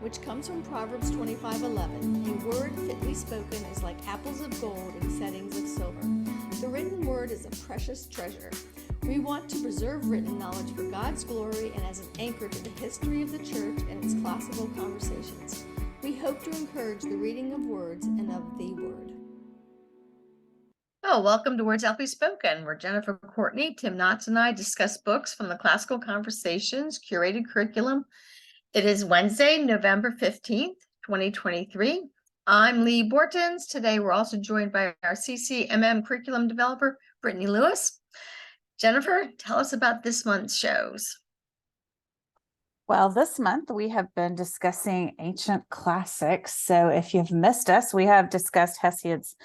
which comes from Proverbs 25:11. A word fitly spoken is like apples of gold in settings of silver. The written word is a precious treasure. We want to preserve written knowledge for God's glory and as an anchor to the history of the church and its classical conversations. We hope to encourage the reading of words and of the word. Oh, welcome to Words Aptly Spoken, where Jennifer Courtney, Tim Knotts, and I discuss books from the Classical Conversations curated curriculum. It is Wednesday, November 15th, 2023. I'm Lee Bortons. Today, we're also joined by our CCMM curriculum developer, Brittany Lewis. Jennifer, tell us about this month's shows. Well, this month we have been discussing ancient classics. So if you've missed us, we have discussed Hesiod's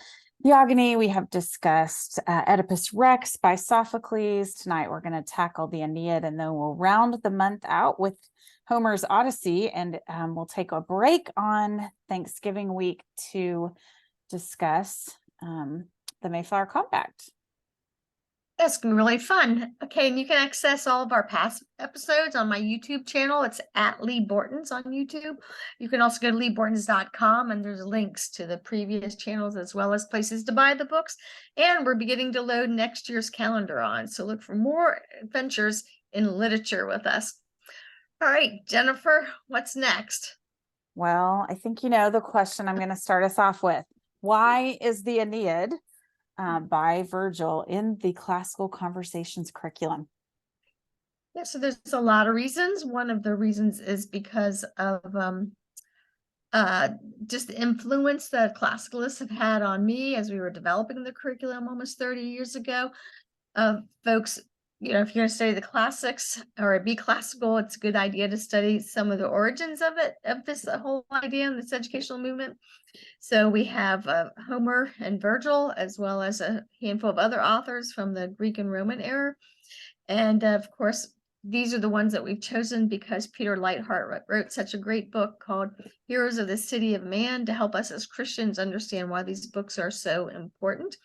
Theogony. We have discussed Oedipus Rex by Sophocles. Tonight we're going to tackle the Aeneid, and then we'll round the month out with Homer's Odyssey, and we'll take a break on Thanksgiving week to discuss the Mayflower Compact. That's gonna be really fun. Okay, and you can access all of our past episodes on my YouTube channel. It's at Lee Bortons on YouTube. You can also go to leebortons.com, and there's links to the previous channels as well as places to buy the books. And we're beginning to load next year's calendar on, so look for more adventures in literature with us. All right, Jennifer, what's next? Well, I think you know the question I'm going to start us off with. Why is the Aeneid by Virgil in the Classical Conversations curriculum? Yeah, so there's a lot of reasons. One of the reasons is because of just the influence that classicalists have had on me as we were developing the curriculum almost 30 years ago. Folks, you know, if you're going to study the classics or be classical, it's a good idea to study some of the origins of it, of this whole idea and this educational movement. So we have Homer and Virgil, as well as a handful of other authors from the Greek and Roman era. And of course, these are the ones that we've chosen because Peter Leithart wrote such a great book called Heroes of the City of Man to help us as Christians understand why these books are so important.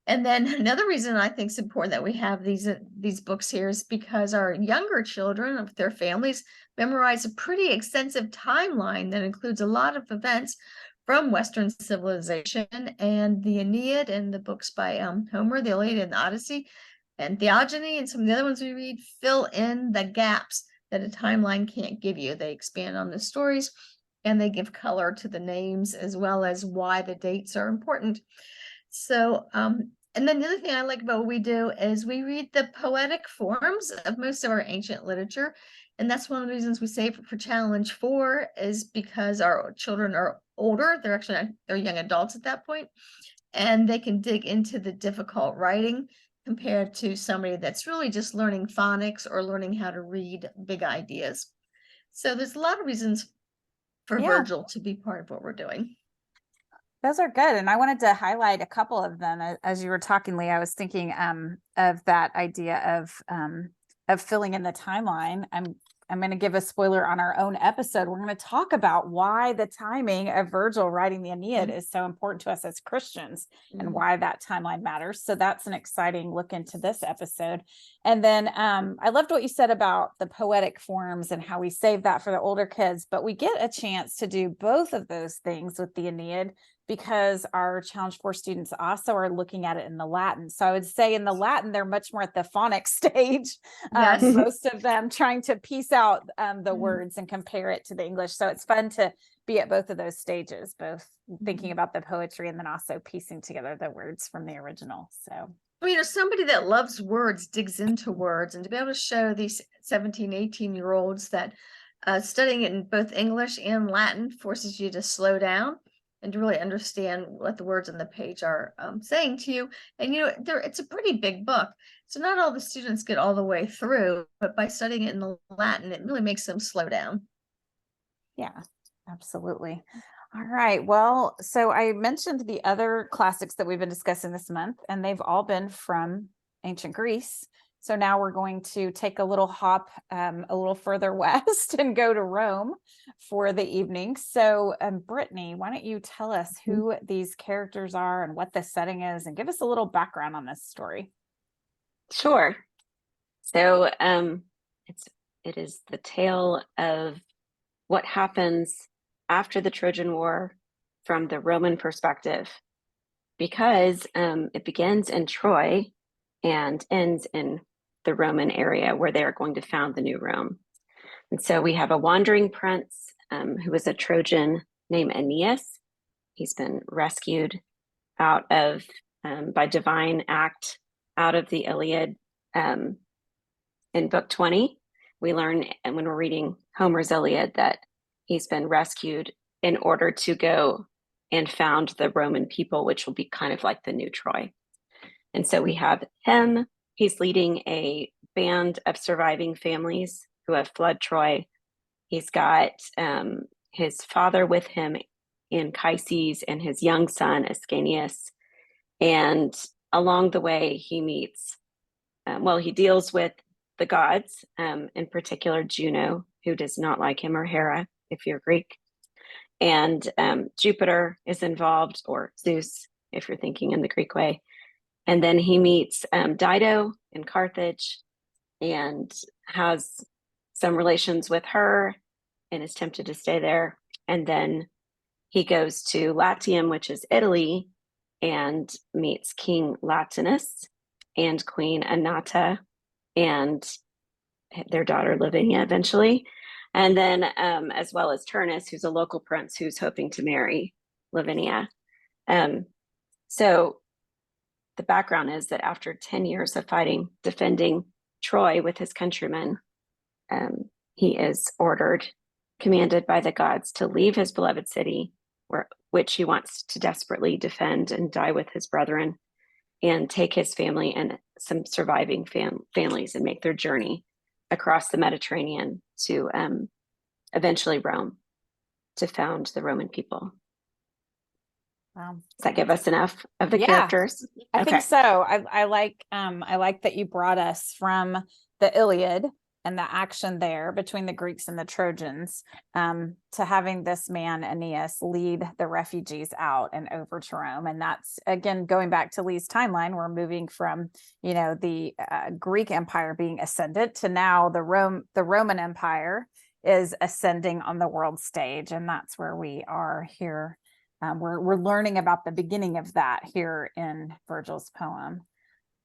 And then another reason I think it's important that we have these books here is because our younger children of their families memorize a pretty extensive timeline that includes a lot of events from Western civilization, and the Aeneid and the books by Homer, the Iliad and the Odyssey, and Theogony, and some of the other ones we read fill in the gaps that a timeline can't give you. They expand on the stories, and they give color to the names as well as why the dates are important. So, and then the other thing I like about what we do is we read the poetic forms of most of our ancient literature. And that's one of the reasons we say for challenge 4 is because our children are older. They're young adults at that point, and they can dig into the difficult writing compared to somebody that's really just learning phonics or learning how to read big ideas. So there's a lot of reasons for Virgil to be part of what we're doing. Those are good. And I wanted to highlight a couple of them. As you were talking, Lee, I was thinking of that idea of filling in the timeline. I'm going to give a spoiler on our own episode. We're going to talk about why the timing of Virgil writing the Aeneid is so important to us as Christians and why that timeline matters. So that's an exciting look into this episode. And then I loved what you said about the poetic forms and how we save that for the older kids, but we get a chance to do both of those things with the Aeneid because our Challenge 4 students also are looking at it in the Latin. So I would say in the Latin, they're much more at the phonics stage. Yes. Most of them trying to piece out the words and compare it to the English. So it's fun to be at both of those stages, both thinking about the poetry and then also piecing together the words from the original. So, well, you know, somebody that loves words digs into words, and to be able to show these 17, 18-year-olds that studying it in both English and Latin forces you to slow down and to really understand what the words on the page are saying to you. And, you know, it's a pretty big book. So not all the students get all the way through, but by studying it in the Latin, it really makes them slow down. Yeah, absolutely. All right. Well, so I mentioned the other classics that we've been discussing this month, and they've all been from ancient Greece. So now we're going to take a little hop a little further west and go to Rome for the evening. So Brittany, why don't you tell us who these characters are and what the setting is, and give us a little background on this story. Sure. So it is the tale of what happens after the Trojan War from the Roman perspective, because it begins in Troy and ends in the Roman area where they are going to found the new Rome. And so we have a wandering prince who is a Trojan named Aeneas. He's been rescued out of, by divine act, out of the Iliad. In book 20, we learn, and when we're reading Homer's Iliad, that he's been rescued in order to go and found the Roman people, which will be kind of like the new Troy. And so we have him. He's leading a band of surviving families who have fled Troy. He's got his father with him Anchises and his young son Ascanius. And along the way, he meets, he deals with the gods, in particular Juno, who does not like him, or Hera, if you're Greek. And Jupiter is involved, or Zeus, if you're thinking in the Greek way. And then he meets Dido in Carthage and has some relations with her and is tempted to stay there. And then he goes to Latium, which is Italy, and meets King Latinus and Queen Anata and their daughter Lavinia eventually. And then as well as Turnus, who's a local prince who's hoping to marry Lavinia. So the background is that after 10 years of fighting, defending Troy with his countrymen, he is commanded by the gods to leave his beloved city, which he wants to desperately defend and die with his brethren, and take his family and some surviving families and make their journey across the Mediterranean to eventually Rome to found the Roman people. Wow. Does that give us enough of the characters? I think so. I like that you brought us from the Iliad and the action there between the Greeks and the Trojans to having this man Aeneas lead the refugees out and over to Rome. And that's, again, going back to Lee's timeline, we're moving from, the Greek Empire being ascendant to now the Roman Empire is ascending on the world stage. And that's where we are here. We're learning about the beginning of that here in Virgil's poem.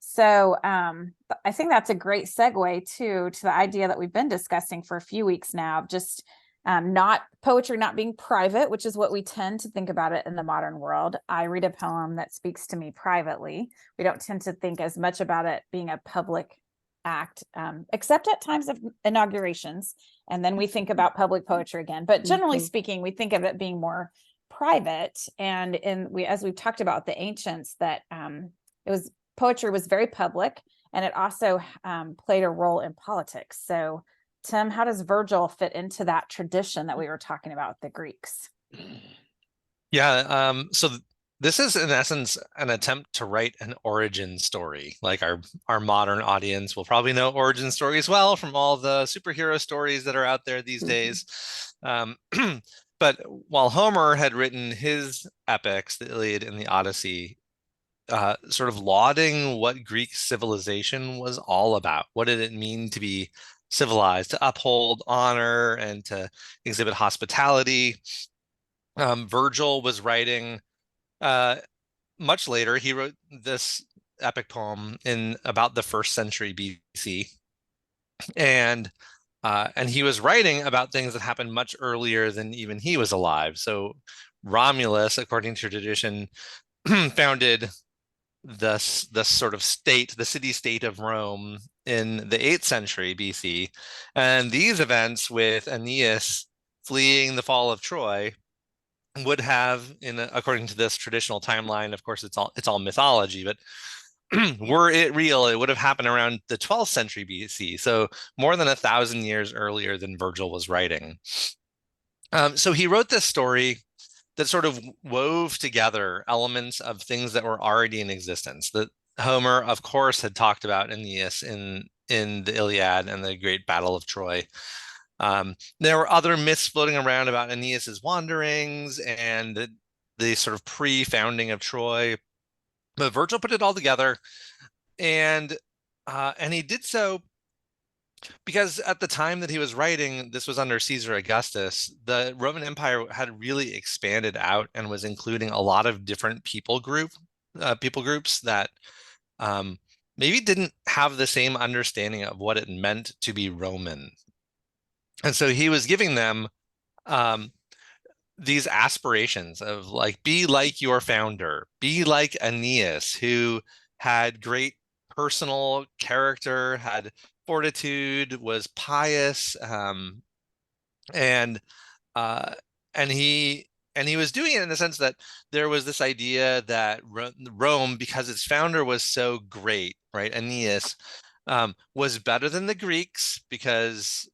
So I think that's a great segue to the idea that we've been discussing for a few weeks now, just not poetry not being private, which is what we tend to think about it in the modern world. I read a poem that speaks to me privately. We don't tend to think as much about it being a public act, except at times of inaugurations. And then we think about public poetry again. But generally speaking, we think of it being more private. And as we've talked about the ancients, that poetry was very public, and it also played a role in politics. So, Tim, how does Virgil fit into that tradition that we were talking about with the Greeks? Yeah, so this is in essence an attempt to write an origin story. Like our modern audience will probably know origin stories well from all the superhero stories that are out there these days. But while Homer had written his epics, the Iliad and the Odyssey, sort of lauding what Greek civilization was all about. What did it mean to be civilized, to uphold honor and to exhibit hospitality? Virgil was writing much later. He wrote this epic poem in about the 1st century BC. And he was writing about things that happened much earlier than even he was alive. So Romulus, according to tradition, founded the sort of the city-state of Rome in the 8th century BC. And these events with Aeneas fleeing the fall of Troy would have, according to this traditional timeline, of course, it's all mythology, but were it real, it would have happened around the 12th century BC. So more than 1,000 years earlier than Virgil was writing. So he wrote this story that sort of wove together elements of things that were already in existence. That Homer, of course, had talked about Aeneas in the Iliad and the Great Battle of Troy. There were other myths floating around about Aeneas's wanderings and the sort of pre-founding of Troy. But Virgil put it all together, and he did so Because at the time that he was writing, this was under Caesar Augustus, the Roman Empire had really expanded out and was including a lot of different people groups that um, maybe didn't have the same understanding of what it meant to be Roman. And so he was giving them um, these aspirations of like, be like your founder, be like Aeneas, who had great personal character, had fortitude, was pious, and uh, and he was doing it in the sense that there was this idea that Rome, because its founder was so great, right, Aeneas, was better than the Greeks because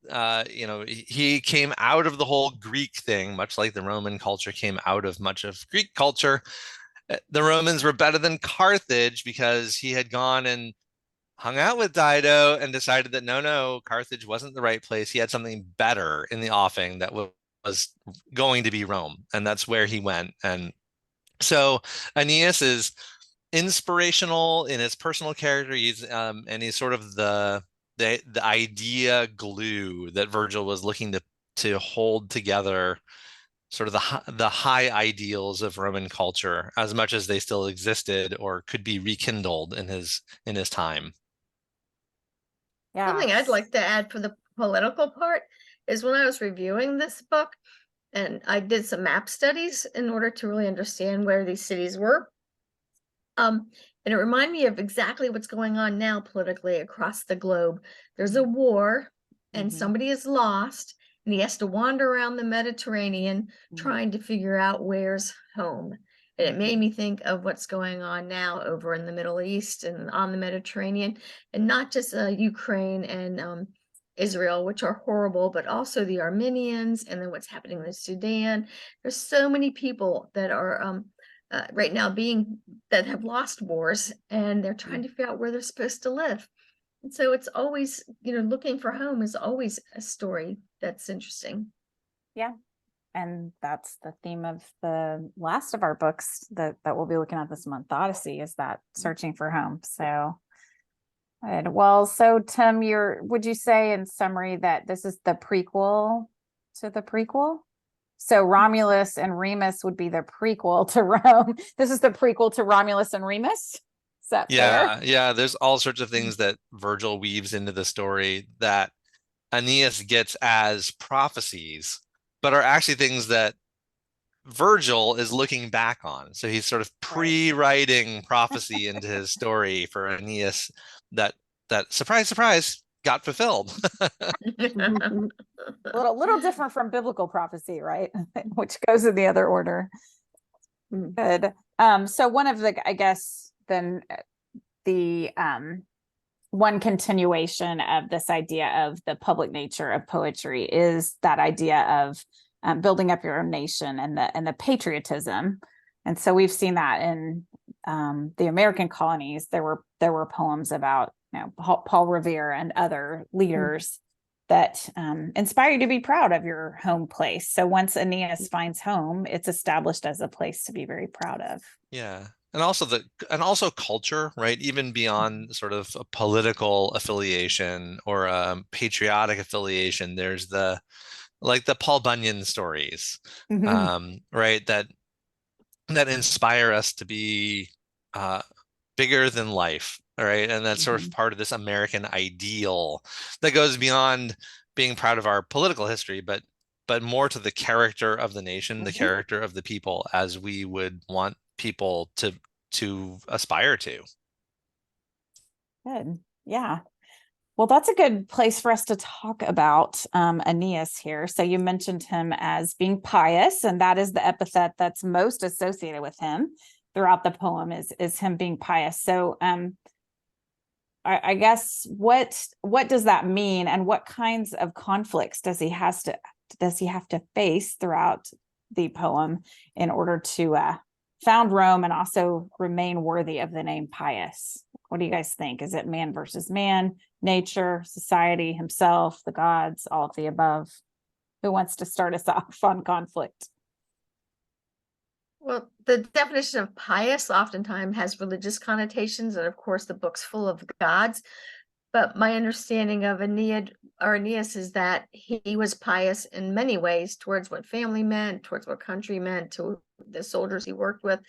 he came out of the whole Greek thing, much like the Roman culture came out of much of Greek culture. The Romans were better than Carthage because he had gone and hung out with Dido and decided that no, Carthage wasn't the right place. He had something better in the offing that was going to be Rome, and that's where he went. And so Aeneas is inspirational in his personal character. He's sort of the idea glue that Virgil was looking to hold together sort of the high ideals of Roman culture as much as they still existed or could be rekindled in his time. Yeah. Something I'd like to add for the political part is when I was reviewing this book, and I did some map studies in order to really understand where these cities were. And it reminded me of exactly what's going on now politically across the globe. There's a war, and Mhm. somebody is lost, and he has to wander around the Mediterranean trying to figure out where's home. And it made me think of what's going on now over in the Middle East and on the Mediterranean, and not just Ukraine and Israel, which are horrible, but also the Armenians, and then what's happening in Sudan. There's so many people that are right now that have lost wars, and they're trying to figure out where they're supposed to live. And so it's always, looking for home is always a story that's interesting. Yeah. And that's the theme of the last of our books that we'll be looking at this month, the Odyssey, is that searching for home. So good. Well, so Tim, would you say in summary that this is the prequel to the prequel? So Romulus and Remus would be the prequel to Rome. This is the prequel to Romulus and Remus. Is that fair? Yeah, there's all sorts of things that Virgil weaves into the story that Aeneas gets as prophecies, but are actually things that Virgil is looking back on. So he's sort of pre-writing prophecy into his story for Aeneas that surprise, surprise, got fulfilled. A little different from biblical prophecy, right? Which goes in the other order. Good. So one of the, I guess, then the one continuation of this idea of the public nature of poetry is that idea of building up your own nation and the patriotism. And so we've seen that in the American colonies. There were poems about Paul Revere and other leaders that inspire you to be proud of your home place. So once Aeneas finds home, it's established as a place to be very proud of. Yeah. And also culture, right? Even beyond sort of a political affiliation or a patriotic affiliation, there's the Paul Bunyan stories, right? That inspire us to be bigger than life, right? And that's sort of part of this American ideal that goes beyond being proud of our political history, but more to the character of the nation, the character of the people, as we would want people to aspire to. Good. Yeah. Well, that's a good place for us to talk about Aeneas here. So you mentioned him as being pious, and that is the epithet that's most associated with him throughout the poem is him being pious. So I guess what does that mean, and what kinds of conflicts does he have to face throughout the poem in order to found Rome and also remain worthy of the name pious? What do you guys think? Is it man versus man, nature, society, himself, the gods, all of the above? Who wants to start us off on conflict? Well, the definition of pious oftentimes has religious connotations, and of course the book's full of gods. but my understanding of Aeneid or Aeneas is that he was pious in many ways towards what family meant, towards what country meant, to the soldiers he worked with.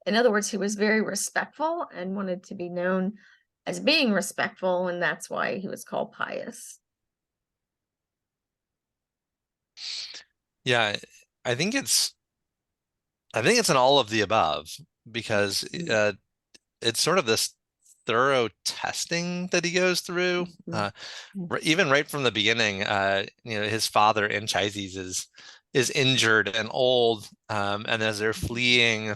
In other words, he was very respectful and wanted to be known as being respectful, and that's why he was called pious. Yeah, I think it's an all of the above, because it's sort of this thorough testing that he goes through. Even right from the beginning, his father Anchises is injured and old, and as they're fleeing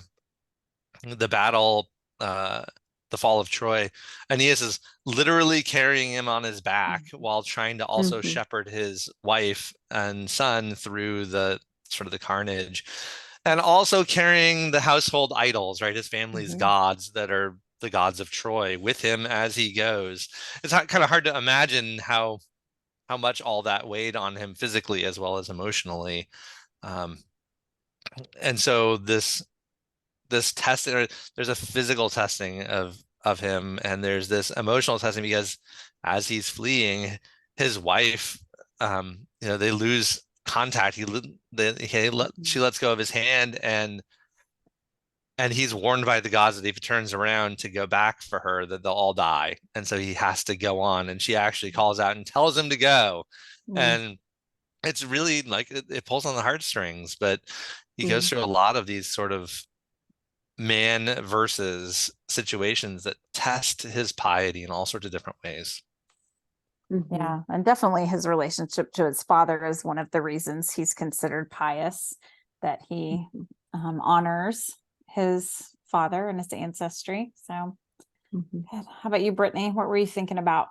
the battle, the fall of Troy, Aeneas is literally carrying him on his back while trying to also shepherd his wife and son through the sort of the carnage, and also carrying the household idols, right? His family's gods that are the gods of Troy with him as he goes. It's kind of hard to imagine how much all that weighed on him physically as well as emotionally. And so this test, there's a physical testing of him, and there's this emotional testing, because as he's fleeing, his wife, they lose contact. She lets go of his hand, and he's warned by the gods that if he turns around to go back for her, that they'll all die, and so he has to go on. And she actually calls out and tells him to go, and it's really like it pulls on the heartstrings. But he goes through a lot of these sort of man versus situations that test his piety in all sorts of different ways. Yeah, and definitely his relationship to his father is one of the reasons he's considered pious, that he honors his father and his ancestry. So how about you, Brittany? What were you thinking about?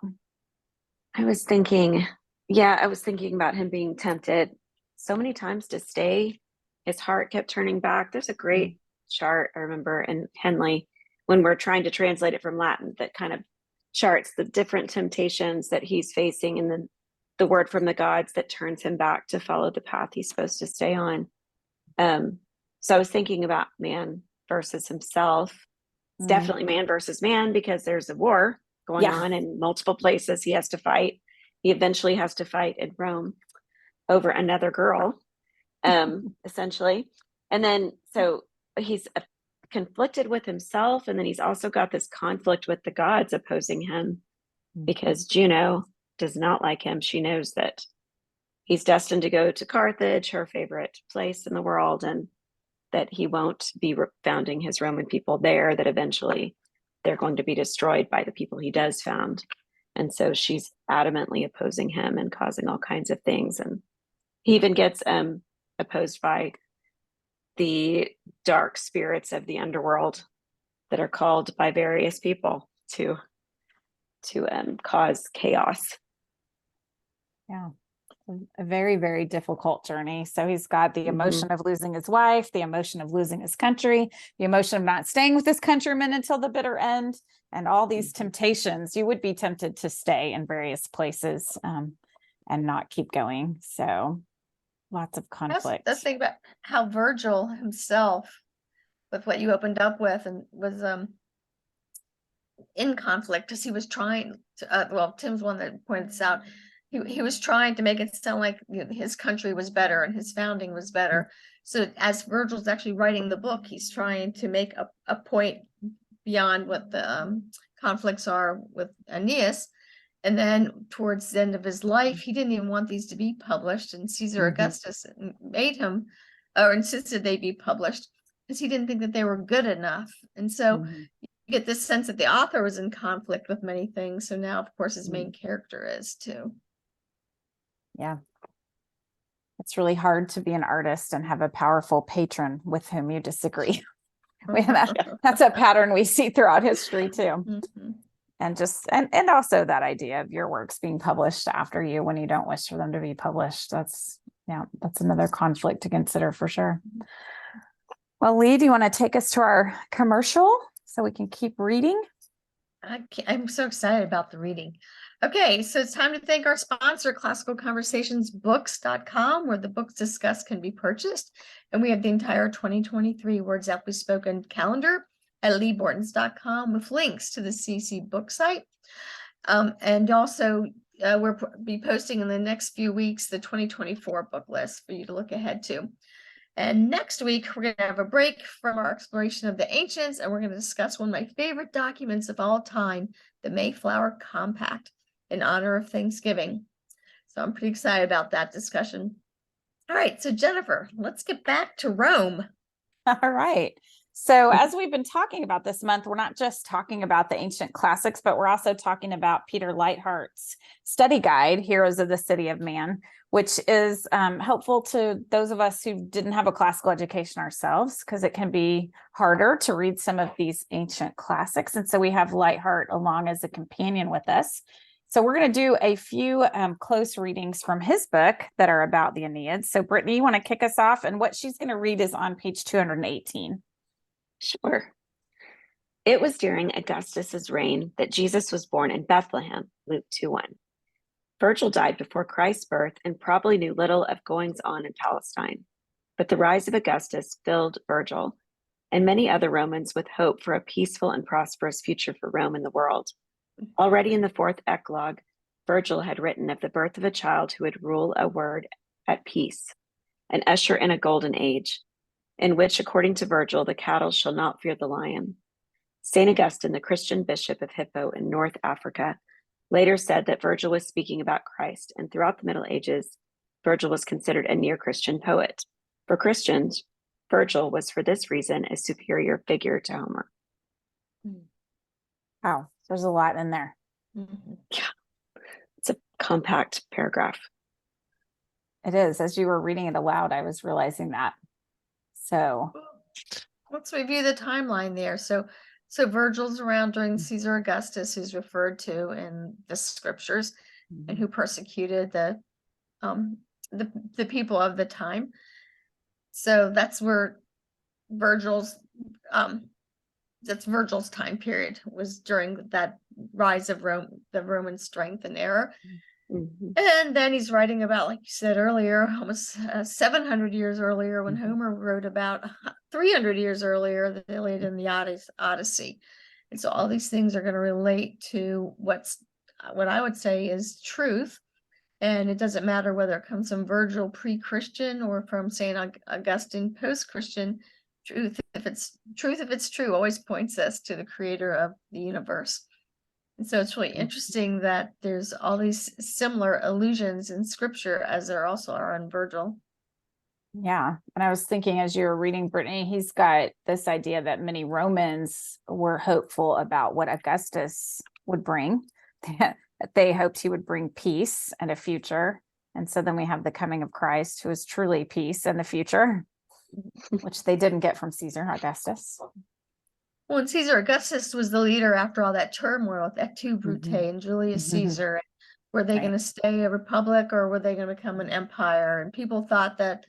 I was thinking about him being tempted so many times to stay. His heart kept turning back. There's a great chart I remember in Henley when we're trying to translate it from Latin that kind of charts the different temptations that he's facing, and then the word from the gods that turns him back to follow the path he's supposed to stay on. So I was thinking about man versus himself. It's definitely man versus man, because there's a war going on in multiple places. He has to fight. He eventually has to fight in Rome over another girl, essentially. And then so he's conflicted with himself, and then he's also got this conflict with the gods opposing him, because Juno does not like him. She knows that he's destined to go to Carthage, her favorite place in the world, and that he won't be founding his Roman people there, that eventually they're going to be destroyed by the people he does found. And so she's adamantly opposing him and causing all kinds of things. And he even gets opposed by the dark spirits of the underworld that are called by various people to cause chaos. Yeah, a very, very difficult journey. So he's got the emotion of losing his wife, the emotion of losing his country, the emotion of not staying with his countrymen until the bitter end, and all these temptations. You would be tempted to stay in various places and not keep going. So lots of conflict. Let's think about how Virgil himself, with what you opened up with, and was in conflict, because he was trying to, Tim's one that pointed this out. He was trying to make it sound like his country was better and his founding was better. So as Virgil's actually writing the book, he's trying to make a point beyond what the conflicts are with Aeneas. And then towards the end of his life, he didn't even want these to be published, and Caesar Augustus made him, or insisted they be published, because he didn't think that they were good enough. And so you get this sense that the author was in conflict with many things. So now, of course, his main character is too. Yeah. It's really hard to be an artist and have a powerful patron with whom you disagree. That's a pattern we see throughout history too. And just, and also that idea of your works being published after you when you don't wish for them to be published. That's another conflict to consider for sure. Well, Lee, do you want to take us to our commercial so we can keep reading? I'm so excited about the reading. Okay, so it's time to thank our sponsor, classicalconversationsbooks.com, where the books discussed can be purchased. And we have the entire 2023 Words Aptly Spoken calendar at leebortons.com with links to the CC book site. And also, be posting in the next few weeks the 2024 book list for you to look ahead to. And next week, we're going to have a break from our exploration of the ancients, and we're going to discuss one of my favorite documents of all time, the Mayflower Compact, in honor of Thanksgiving. So I'm pretty excited about that discussion. All right, so Jennifer, let's get back to Rome. All right. So as we've been talking about this month, we're not just talking about the ancient classics, but we're also talking about Peter Leithart's study guide, Heroes of the City of Man, which is helpful to those of us who didn't have a classical education ourselves, because it can be harder to read some of these ancient classics. And so we have Leithart along as a companion with us. So we're going to do a few close readings from his book that are about the Aeneid. So Brittany, you want to kick us off? And what she's going to read is on page 218. Sure. It was during Augustus's reign that Jesus was born in Bethlehem, Luke 2:1. Virgil died before Christ's birth and probably knew little of goings on in Palestine. But the rise of Augustus filled Virgil and many other Romans with hope for a peaceful and prosperous future for Rome and the world. Already in the fourth eclogue, Virgil had written of the birth of a child who would rule a word at peace and usher in a golden age, in which, according to Virgil, the cattle shall not fear the lion. St. Augustine, the Christian bishop of Hippo in North Africa, later said that Virgil was speaking about Christ, and throughout the Middle Ages, Virgil was considered a near-Christian poet. For Christians, Virgil was for this reason a superior figure to Homer. Wow, there's a lot in there. Mm-hmm. Yeah, it's a compact paragraph. It is. As you were reading it aloud, I was realizing that. So let's review the timeline there. So Virgil's around during Caesar Augustus, who's referred to in the scriptures, and who persecuted the people of the time. So that's where Virgil's time period was, during that rise of Rome, the Roman strength and error. Mm-hmm. And then he's writing about, like you said earlier, almost 700 years earlier, when Homer wrote about 300 years earlier, the Iliad and the Odyssey. And so all these things are going to relate to what I would say is truth. And it doesn't matter whether it comes from Virgil pre-Christian or from St. Augustine post-Christian. Truth, if it's true, always points us to the creator of the universe. And so it's really interesting that there's all these similar allusions in scripture, as there also are in Virgil. Yeah. And I was thinking, as you were reading, Brittany, he's got this idea that many Romans were hopeful about what Augustus would bring. They hoped he would bring peace and a future. And so then we have the coming of Christ, who is truly peace and the future, which they didn't get from Caesar Augustus. Well, and Caesar Augustus was the leader after all that turmoil with Et Brute and Julius Caesar. Were they going to stay a republic, or were they going to become an empire? And people thought that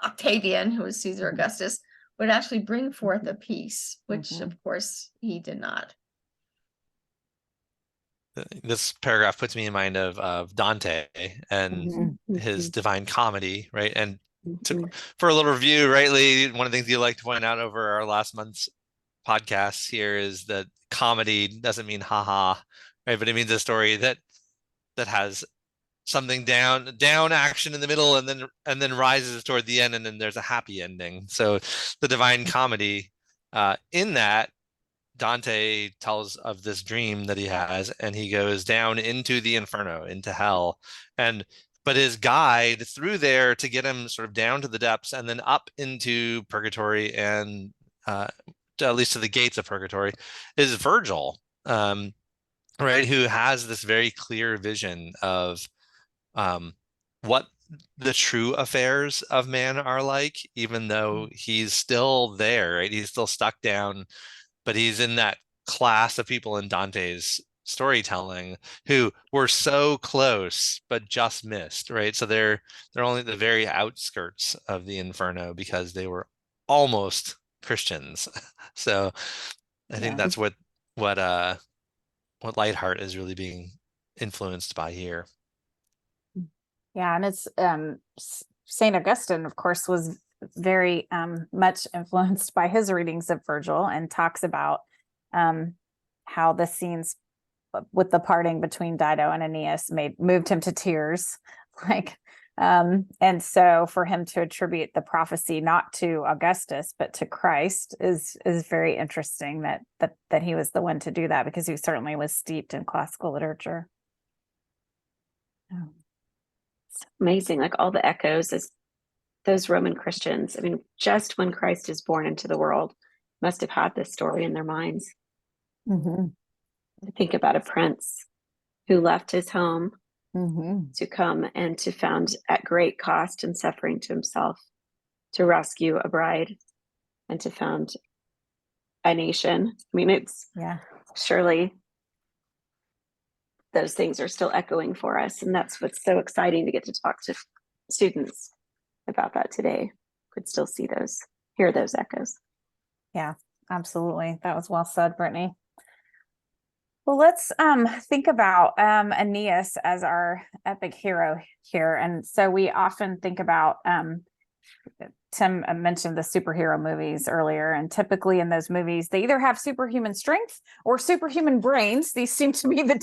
Octavian, who was Caesar Augustus, would actually bring forth a peace, which of course he did not. This paragraph puts me in mind of Dante and his Divine Comedy, right? And for a little review, right, Lee, one of the things you like to point out over our last month's podcasts here is that comedy doesn't mean haha, right? But it means a story that has something down action in the middle and then rises toward the end, and then there's a happy ending. So the Divine Comedy, in that, Dante tells of this dream that he has, and he goes down into the inferno, into hell, but his guide through there to get him sort of down to the depths and then up into purgatory, and at least to the gates of purgatory, is Virgil, right, who has this very clear vision of what the true affairs of man are like, even though he's still there, right? He's still stuck down, but he's in that class of people in Dante's storytelling who were so close but just missed, right? So they're only at the very outskirts of the inferno because they were almost Christians. So I think that's what Leithart is really being influenced by here. Yeah, and it's St. Augustine, of course, was very much influenced by his readings of Virgil, and talks about how the scenes with the parting between Dido and Aeneas moved him to tears. Like, and so for him to attribute the prophecy not to Augustus but to Christ is very interesting that he was the one to do that, because he certainly was steeped in classical literature. It's amazing, like all the echoes as those Roman Christians, I mean, just when Christ is born into the world, must have had this story in their minds. Mm-hmm. I think about a prince who left his home Mm-hmm. to come and to found at great cost and suffering to himself to rescue a bride and to found a nation. I mean, it's surely those things are still echoing for us, and that's what's so exciting to get to talk to students about that today. Could still hear those echoes. Yeah, absolutely. That was well said, Brittany. Well, let's think about Aeneas as our epic hero here. And so we often think about, Tim mentioned the superhero movies earlier, and typically in those movies, they either have superhuman strength or superhuman brains. These seem to be the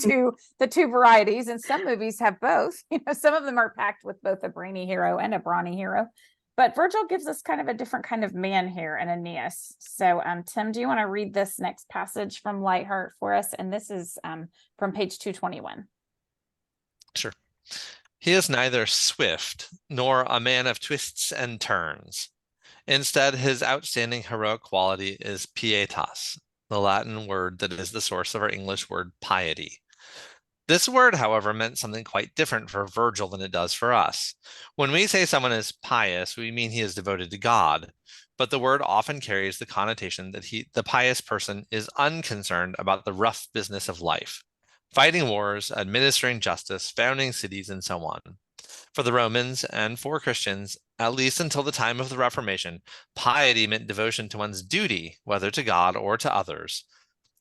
two varieties, and some movies have both. Some of them are packed with both a brainy hero and a brawny hero. But Virgil gives us kind of a different kind of man here in Aeneas. So Tim, do you want to read this next passage from Leithart for us? And this is from page 221. Sure. He is neither swift nor a man of twists and turns. Instead, his outstanding heroic quality is pietas, the Latin word that is the source of our English word piety. This word, however, meant something quite different for Virgil than it does for us. When we say someone is pious, we mean he is devoted to God, but the word often carries the connotation that the pious person is unconcerned about the rough business of life, fighting wars, administering justice, founding cities, and so on. For the Romans and for Christians, at least until the time of the Reformation, piety meant devotion to one's duty, whether to God or to others.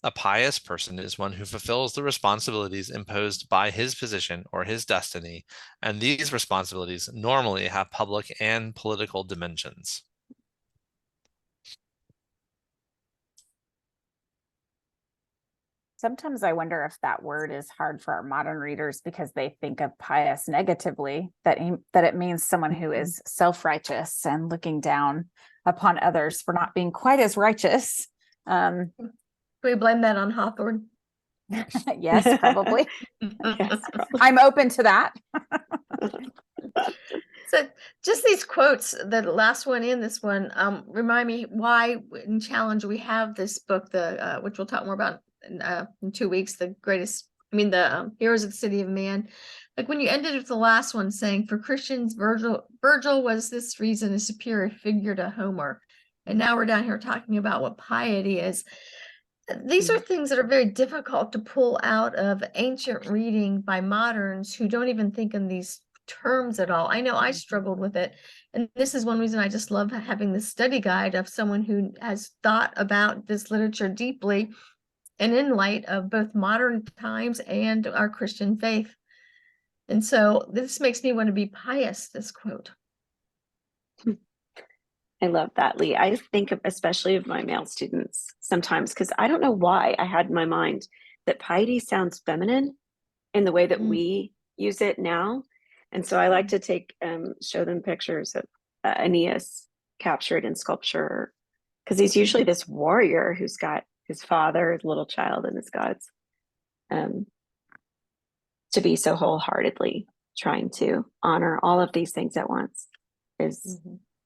A pious person is one who fulfills the responsibilities imposed by his position or his destiny, and these responsibilities normally have public and political dimensions. Sometimes I wonder if that word is hard for our modern readers because they think of pious negatively, that it means someone who is self-righteous and looking down upon others for not being quite as righteous. We blame that on Hawthorne. Yes, probably. Yes, probably. I'm open to that. So just these quotes, the last one in this one, remind me why in Challenge we have this book, which we'll talk more about in 2 weeks, the Heroes of the City of Man. Like when you ended with the last one saying, for Christians, Virgil was this reason a superior figure to Homer. And now we're down here talking about what piety is. These are things that are very difficult to pull out of ancient reading by moderns who don't even think in these terms at all. I know I struggled with it. And this is one reason I just love having this study guide of someone who has thought about this literature deeply and in light of both modern times and our Christian faith. And so this makes me want to be pious, this quote. I love that, Lee. I think especially of my male students sometimes, because I don't know why I had in my mind that piety sounds feminine in the way that we use it now. And so I like to show them pictures of Aeneas captured in sculpture, because he's usually this warrior who's got his father, his little child, and his gods, to be so wholeheartedly trying to honor all of these things at once is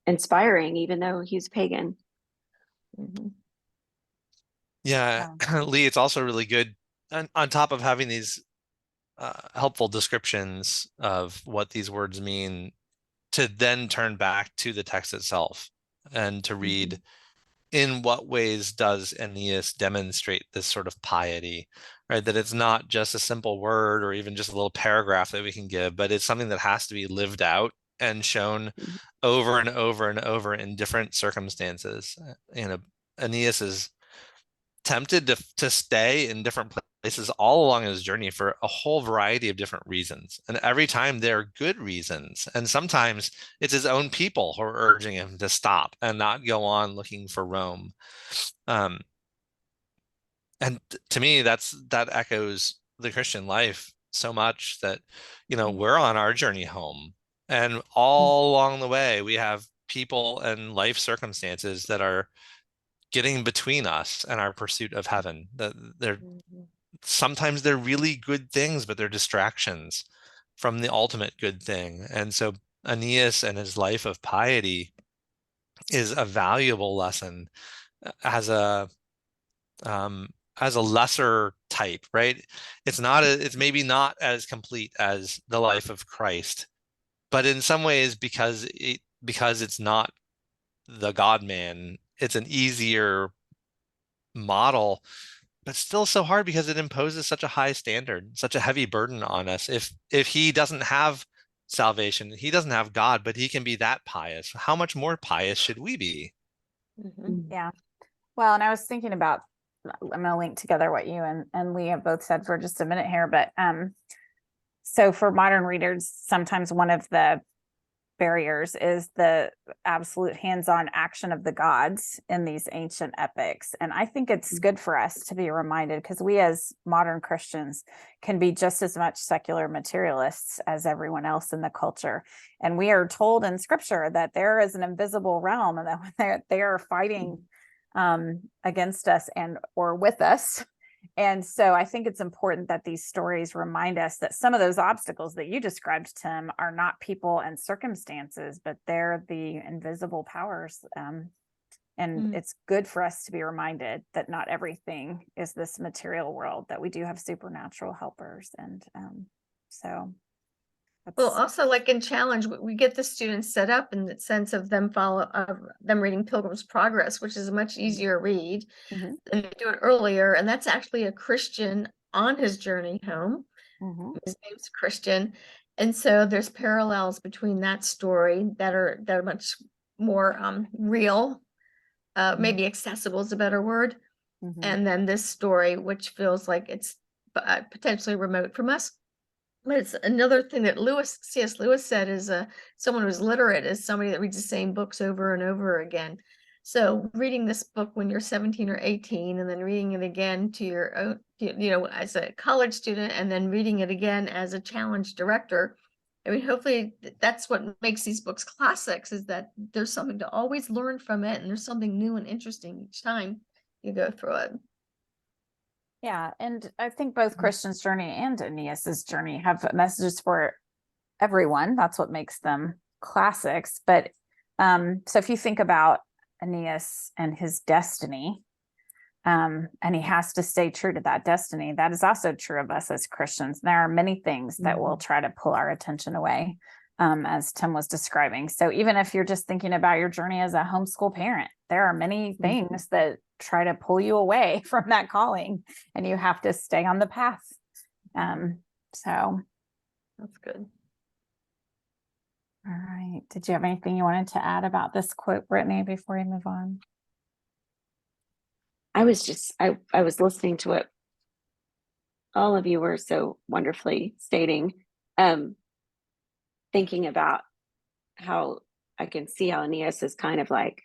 inspiring, even though he's pagan. Yeah, Lee, it's also really good on top of having these helpful descriptions of what these words mean, to then turn back to the text itself and to read in what ways does Aeneas demonstrate this sort of piety, right? That it's not just a simple word or even just a little paragraph that we can give, but it's something that has to be lived out and shown over and over and over in different circumstances. Aeneas is tempted to stay in different places all along his journey for a whole variety of different reasons. And every time they're good reasons. And sometimes it's his own people who are urging him to stop and not go on looking for Rome. And to me, that echoes the Christian life so much that, we're on our journey home, and all along the way we have people and life circumstances that are getting between us and our pursuit of heaven. That they're sometimes they're really good things, but they're distractions from the ultimate good thing. And so Aeneas and his life of piety is a valuable lesson as a as a lesser type, right? It's maybe not as complete as the life of Christ, but in some ways, because it's not the God man, it's an easier model, but still so hard because it imposes such a high standard, such a heavy burden on us. If he doesn't have salvation, he doesn't have God, but he can be that pious. How much more pious should we be? Yeah. Well, and I was thinking about, I'm going to link together what you and Lee have both said for just a minute here, but so for modern readers, sometimes one of the barriers is the absolute hands-on action of the gods in these ancient epics. And I think it's good for us to be reminded, because we as modern Christians can be just as much secular materialists as everyone else in the culture. And we are told in scripture that there is an invisible realm, and that they are fighting against us or with us. And so I think it's important that these stories remind us that some of those obstacles that you described, Tim, are not people and circumstances, but they're the invisible powers. And it's good for us to be reminded that not everything is this material world, that we do have supernatural helpers. And so Well, also like in Challenge, we get the students set up in the sense of them reading Pilgrim's Progress, which is a much easier read. Mhm. And they do it earlier, and that's actually a Christian on his journey home. His name's Christian, and so there's parallels between that story that are much more real, maybe accessible is a better word, and then this story, which feels like it's potentially remote from us. But it's another thing that C.S. Lewis said is someone who's literate is somebody that reads the same books over and over again. So reading this book when you're 17 or 18, and then reading it again to your own, as a college student, and then reading it again as a challenge director. I mean, hopefully that's what makes these books classics, is that there's something to always learn from it, and there's something new and interesting each time you go through it. Yeah, and I think both Christian's journey and Aeneas's journey have messages for everyone. That's what makes them classics. But so if you think about Aeneas and his destiny, and he has to stay true to that destiny, that is also true of us as Christians. There are many things that will try to pull our attention away, as Tim was describing. So even if you're just thinking about your journey as a homeschool parent, there are many things that try to pull you away from that calling, and you have to stay on the path. So That's good. All right. Did you have anything you wanted to add about this quote, Brittany, before we move on? I was listening to what all of you were so wonderfully stating, thinking about how I can see how Aeneas is kind of like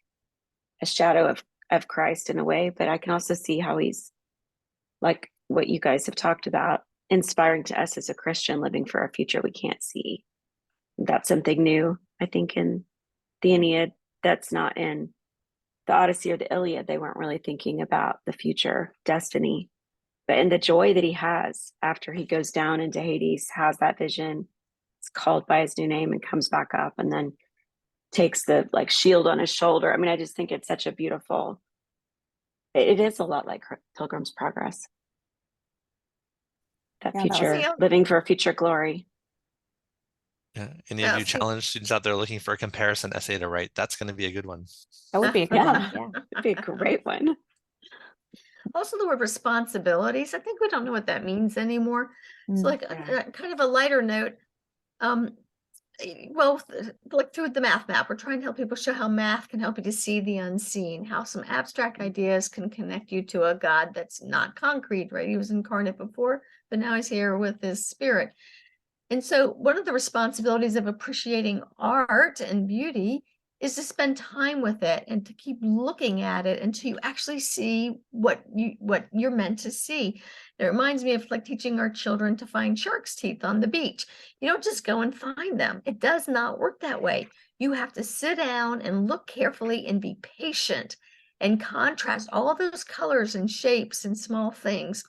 a shadow of Christ in a way, but I can also see how he's, like what you guys have talked about, inspiring to us as a Christian, living for a future we can't see. That's something new, I think, in the Aeneid that's not in the Odyssey or the Iliad. They weren't really thinking about the future destiny, but in the joy that he has after he goes down into Hades, has that vision, is called by his new name and comes back up, and then takes the like shield on his shoulder. I mean, I just think it's such a beautiful, it is a lot like Pilgrim's Progress. That future, living for a future glory. Yeah, any of you challenge students out there looking for a comparison essay to write, that's going to be a good one. That would be a good one. Yeah, it'd be a great one. Also, the word responsibilities, I think we don't know what that means anymore. It's like kind of a lighter note. Well, like through the math map, we're trying to help people show how math can help you to see the unseen, how some abstract ideas can connect you to a God that's not concrete, right? He was incarnate before, but now he's here with his spirit. And so one of the responsibilities of appreciating art and beauty is to spend time with it and to keep looking at it until you actually see what you're meant to see. It reminds me of like teaching our children to find shark's teeth on the beach. You don't just go and find them. It does not work that way. You have to sit down and look carefully and be patient and contrast all those colors and shapes and small things.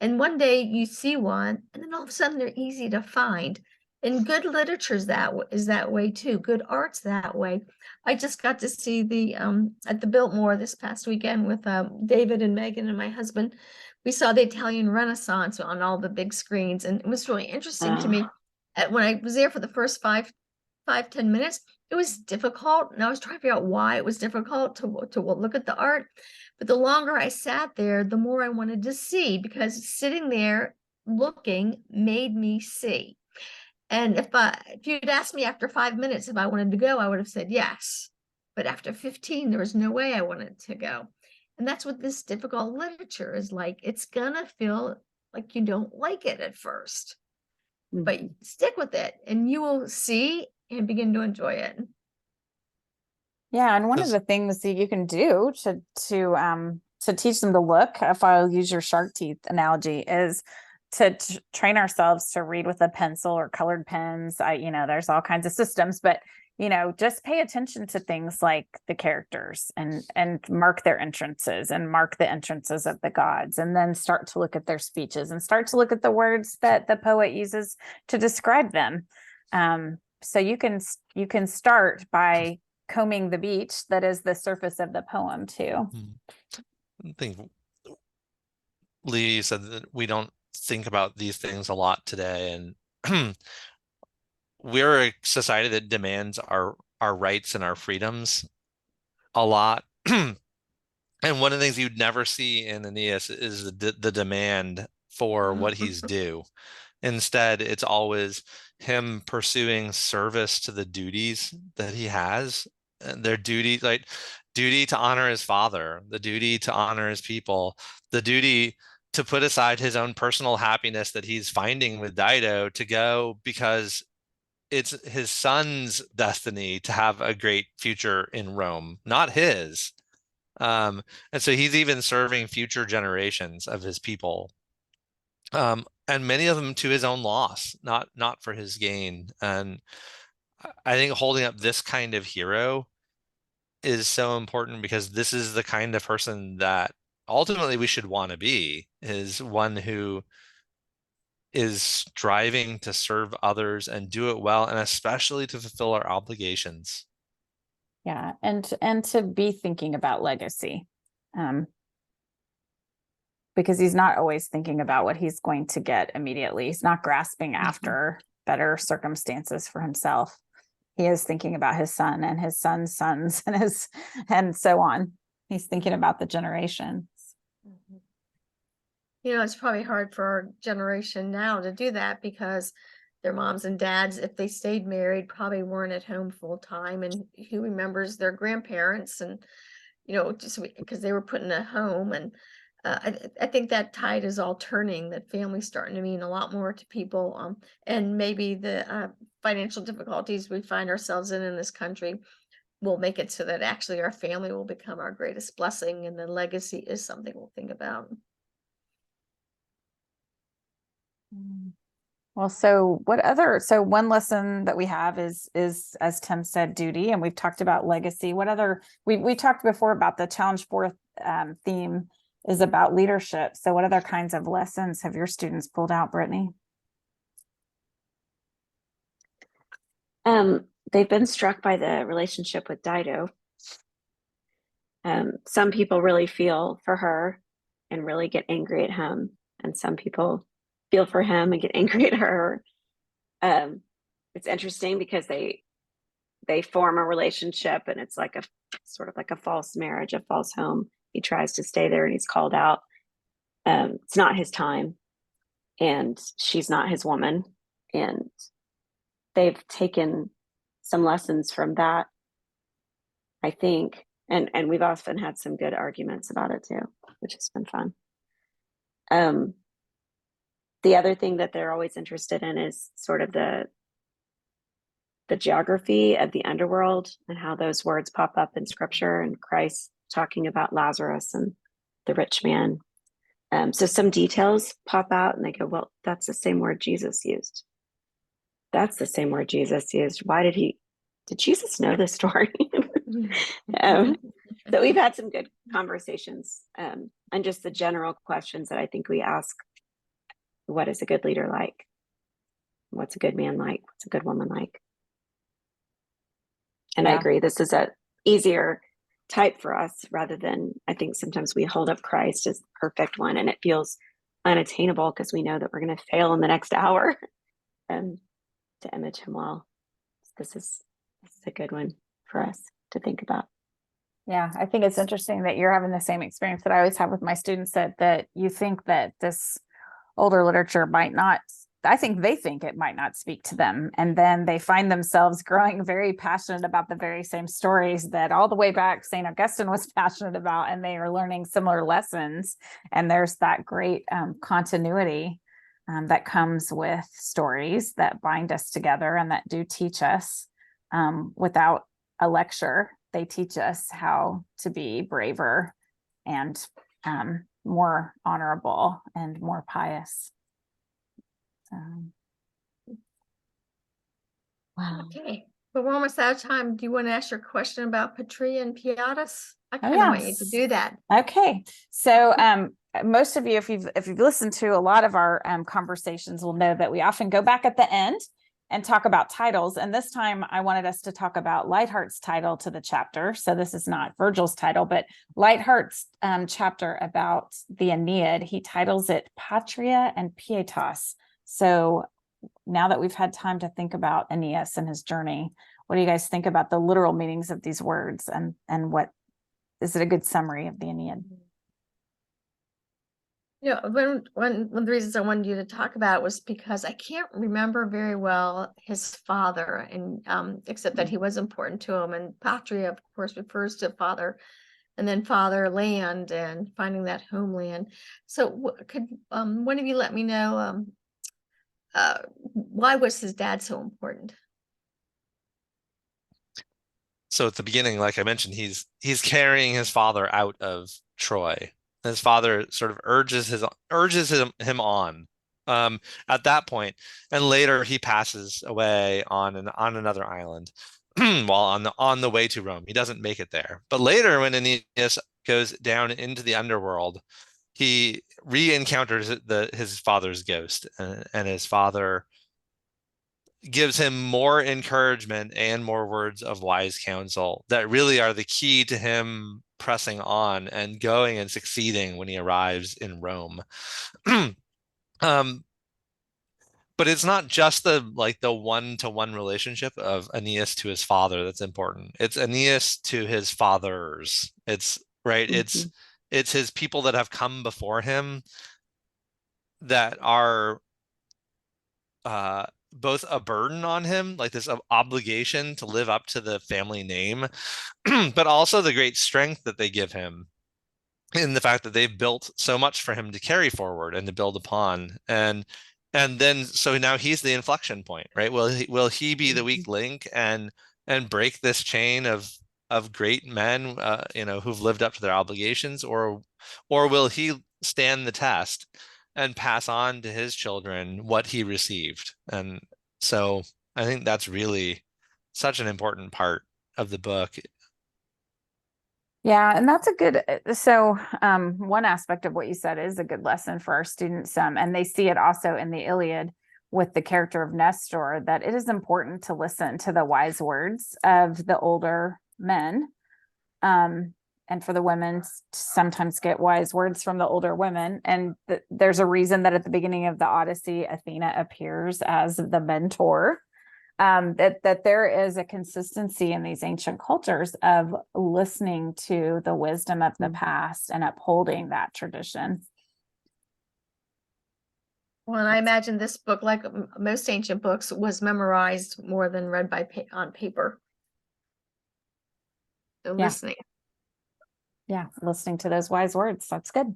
And one day you see one, and then all of a sudden they're easy to find. And good literature is that way too. Good art's that way. I just got to see the at the Biltmore this past weekend with David and Megan and my husband. We saw the Italian Renaissance on all the big screens, and it was really interesting to me. When I was there for the first 10 minutes, it was difficult, and I was trying to figure out why it was difficult to look at the art. But the longer I sat there, the more I wanted to see, because sitting there looking made me see. And if you'd asked me after 5 minutes if I wanted to go, I would have said yes. But after 15, there was no way I wanted to go. And that's what this difficult literature is like. It's gonna feel like you don't like it at first, but stick with it and you will see and begin to enjoy it. Yeah, and one of 'Cause- the things that you can do to teach them to look, if I'll use your shark teeth analogy, is to train ourselves to read with a pencil or colored pens. There's all kinds of systems, but just pay attention to things like the characters and mark their entrances and mark the entrances of the gods, and then start to look at their speeches and start to look at the words that the poet uses to describe them. So you can start by combing the beach that is the surface of the poem too. I think Lee said that we don't think about these things a lot today, and we're a society that demands our rights and our freedoms a lot. And one of the things you'd never see in Aeneas is the demand for what he's due. Instead, it's always him pursuing service to the duties that he has, and their duty, like duty to honor his father, the duty to honor his people, the duty to put aside his own personal happiness that he's finding with Dido to go because it's his son's destiny to have a great future in Rome, not his. And so he's even serving future generations of his people. And many of them to his own loss, not for his gain. And I think holding up this kind of hero is so important, because this is the kind of person that ultimately we should want to be, is one who is striving to serve others and do it well, and especially to fulfill our obligations. Yeah, and to be thinking about legacy. Because he's not always thinking about what he's going to get immediately. He's not grasping after better circumstances for himself. He is thinking about his son and his son's sons and so on. He's thinking about the generations. It's probably hard for our generation now to do that, because their moms and dads, if they stayed married, probably weren't at home full time. And who remembers their grandparents, and just because they were put in a home. And I think that tide is all turning, that family's starting to mean a lot more to people. And maybe the financial difficulties we find ourselves in this country will make it so that actually our family will become our greatest blessing, and the legacy is something we'll think about. Well, so one lesson that we have is, as Tim said, duty, and we've talked about legacy. What other, we talked before about the challenge fourth theme is about leadership. So what other kinds of lessons have your students pulled out, Brittany? They've been struck by the relationship with Dido. Some people really feel for her and really get angry at him, and some people feel for him and get angry at her. It's interesting because they form a relationship, and it's like a sort of like a false marriage, a false home. He tries to stay there and he's called out. It's not his time, and she's not his woman, and they've taken some lessons from that, I think, and we've often had some good arguments about it too, which has been fun. The other thing that they're always interested in is sort of the the geography of the underworld and how those words pop up in scripture, and Christ talking about Lazarus and the rich man. So some details pop out and they go, well, that's the same word Jesus used. That's the same word Jesus used. Did Jesus know this story? So we've had some good conversations, and just the general questions that I think we ask. What is a good leader like? What's a good man like? What's a good woman like? And I agree, this is a easier type for us, rather than, I think sometimes we hold up Christ as the perfect one and it feels unattainable because we know that we're going to fail in the next hour, and to image him well. This is a good one for us to think about. Yeah, I think it's interesting that you're having the same experience that I always have with my students, that you think that this older literature might not, I think they think it might not speak to them. And then they find themselves growing very passionate about the very same stories that all the way back St. Augustine was passionate about, and they are learning similar lessons. And there's that great continuity that comes with stories that bind us together and that do teach us without a lecture. They teach us how to be braver and more honorable and more pious. Wow. Okay, but we're almost out of time. Do you want to ask your question about Patria and Piatus? I kind of want you to do that. Okay, so most of you, if you've listened to a lot of our conversations, will know that we often go back at the end and talk about titles. And this time I wanted us to talk about Leithart's title to the chapter. So this is not Virgil's title, but Leithart's chapter about the Aeneid. He titles it Patria and Pietas. So now that we've had time to think about Aeneas and his journey, what do you guys think about the literal meanings of these words, and what is it a good summary of the Aeneid? Yeah, one of the reasons I wanted you to talk about it was because I can't remember very well his father, and except that he was important to him. And Patria, of course, refers to father, and then fatherland, and finding that homeland. So could one of you let me know why was his dad so important? So at the beginning, like I mentioned, he's carrying his father out of Troy. His father sort of urges him on at that point, and later he passes away on another island while on the way to Rome. He doesn't make it there, but later when Aeneas goes down into the underworld, he re-encounters his father's ghost, and his father gives him more encouragement and more words of wise counsel that really are the key to him pressing on and going and succeeding when he arrives in Rome. But it's not just the one-to-one relationship of Aeneas to his father that's important. It's Aeneas to his fathers. It's right. Mm-hmm. It's his people that have come before him that are both a burden on him, like this obligation to live up to the family name, but also the great strength that they give him in the fact that they've built so much for him to carry forward and to build upon. And then so now he's the inflection point, right? Will he be the weak link and break this chain of great men who've lived up to their obligations, or will he stand the test and pass on to his children what he received? And so I think that's really such an important part of the book. Yeah, and that's a good, so one aspect of what you said is a good lesson for our students, and they see it also in the Iliad with the character of Nestor, that it is important to listen to the wise words of the older men, and for the women to sometimes get wise words from the older women. And there's a reason that at the beginning of the Odyssey, Athena appears as the mentor. That there is a consistency in these ancient cultures of listening to the wisdom of the past and upholding that tradition. Well, and I imagine this book, like most ancient books, was memorized more than read on paper. So listening. Yeah, listening to those wise words. That's good.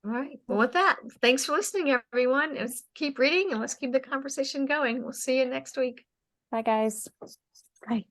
All right. Well, with that, thanks for listening, everyone. Let's keep reading and let's keep the conversation going. We'll see you next week. Bye, guys. Bye.